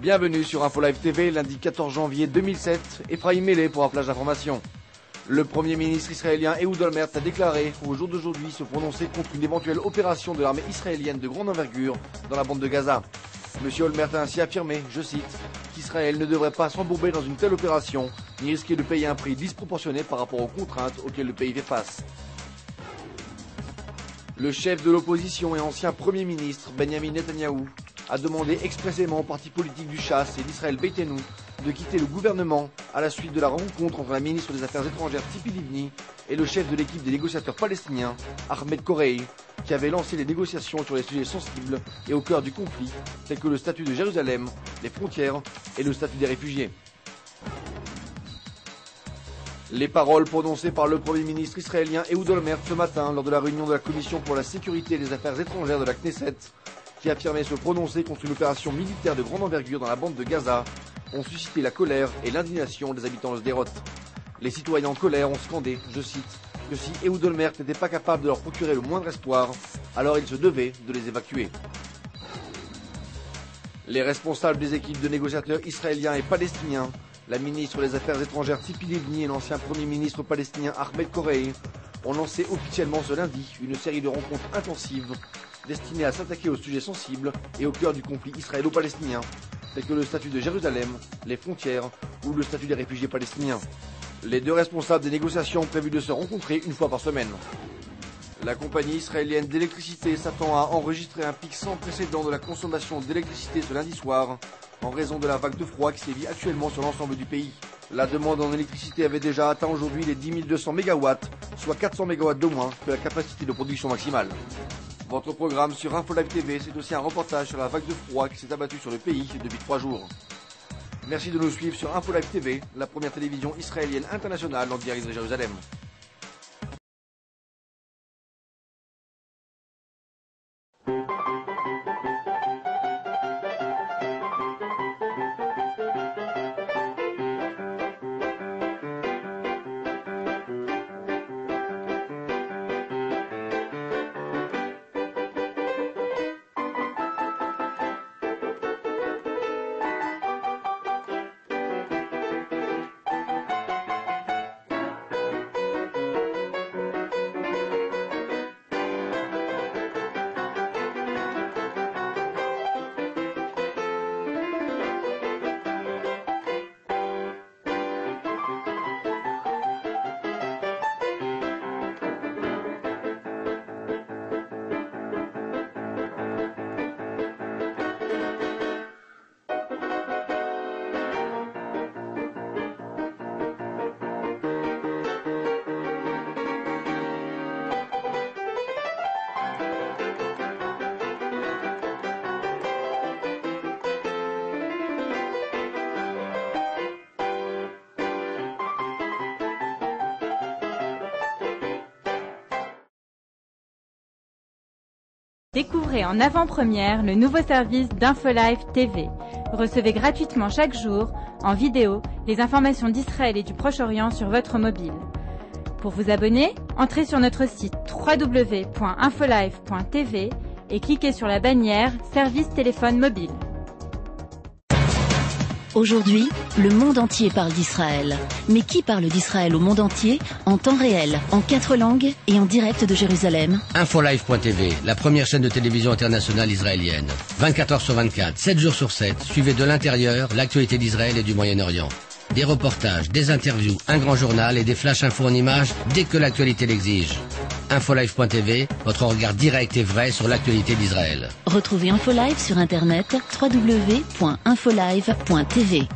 Bienvenue sur InfoLive TV, lundi 14 janvier 2007, Ephraim Mélé pour un flash d'information. Le Premier ministre israélien Ehud Olmert a déclaré au jour d'aujourd'hui se prononcer contre une éventuelle opération de l'armée israélienne de grande envergure dans la bande de Gaza. Monsieur Olmert a ainsi affirmé, je cite, qu'Israël ne devrait pas s'embourber dans une telle opération, ni risquer de payer un prix disproportionné par rapport aux contraintes auxquelles le pays fait face. Le chef de l'opposition et ancien Premier ministre, Benjamin Netanyahou, a demandé expressément au parti politique du Chasse et d'Israël Beitenu de quitter le gouvernement à la suite de la rencontre entre la ministre des Affaires étrangères Tzipi Livni et le chef de l'équipe des négociateurs palestiniens, Ahmed Korei, qui avait lancé les négociations sur les sujets sensibles et au cœur du conflit, tels que le statut de Jérusalem, les frontières et le statut des réfugiés. Les paroles prononcées par le Premier ministre israélien Ehud Olmert ce matin lors de la réunion de la Commission pour la sécurité et les affaires étrangères de la Knesset, qui affirmait se prononcer contre une opération militaire de grande envergure dans la bande de Gaza, ont suscité la colère et l'indignation des habitants de Sderot. Les citoyens en colère ont scandé, je cite, que si Ehud Olmert n'était pas capable de leur procurer le moindre espoir, alors il se devait de les évacuer. Les responsables des équipes de négociateurs israéliens et palestiniens, la ministre des Affaires étrangères Tzipi Livni et l'ancien Premier ministre palestinien Ahmed Korei, ont lancé officiellement ce lundi une série de rencontres intensives destinées à s'attaquer aux sujets sensibles et au cœur du conflit israélo-palestinien, tels que le statut de Jérusalem, les frontières ou le statut des réfugiés palestiniens. Les deux responsables des négociations ont prévu de se rencontrer une fois par semaine. La compagnie israélienne d'électricité s'attend à enregistrer un pic sans précédent de la consommation d'électricité ce lundi soir, en raison de la vague de froid qui sévit actuellement sur l'ensemble du pays. La demande en électricité avait déjà atteint aujourd'hui les 10 200 MW, soit 400 MW de moins que la capacité de production maximale. Votre programme sur InfoLive TV, c'est aussi un reportage sur la vague de froid qui s'est abattue sur le pays depuis 3 jours. Merci de nous suivre sur InfoLive TV, la première télévision israélienne internationale en direct de Jérusalem. Découvrez en avant-première le nouveau service d'InfoLive TV. Recevez gratuitement chaque jour, en vidéo, les informations d'Israël et du Proche-Orient sur votre mobile. Pour vous abonner, entrez sur notre site www.infolive.tv et cliquez sur la bannière Service téléphone mobile. Aujourd'hui, le monde entier parle d'Israël. Mais qui parle d'Israël au monde entier, en temps réel, en 4 langues et en direct de Jérusalem? InfoLive.tv, la première chaîne de télévision internationale israélienne. 24 heures sur 24, 7 jours sur 7, suivez de l'intérieur l'actualité d'Israël et du Moyen-Orient. Des reportages, des interviews, un grand journal et des flash infos en images dès que l'actualité l'exige. InfoLive.tv, votre regard direct et vrai sur l'actualité d'Israël. Retrouvez InfoLive sur internet www.infolive.tv.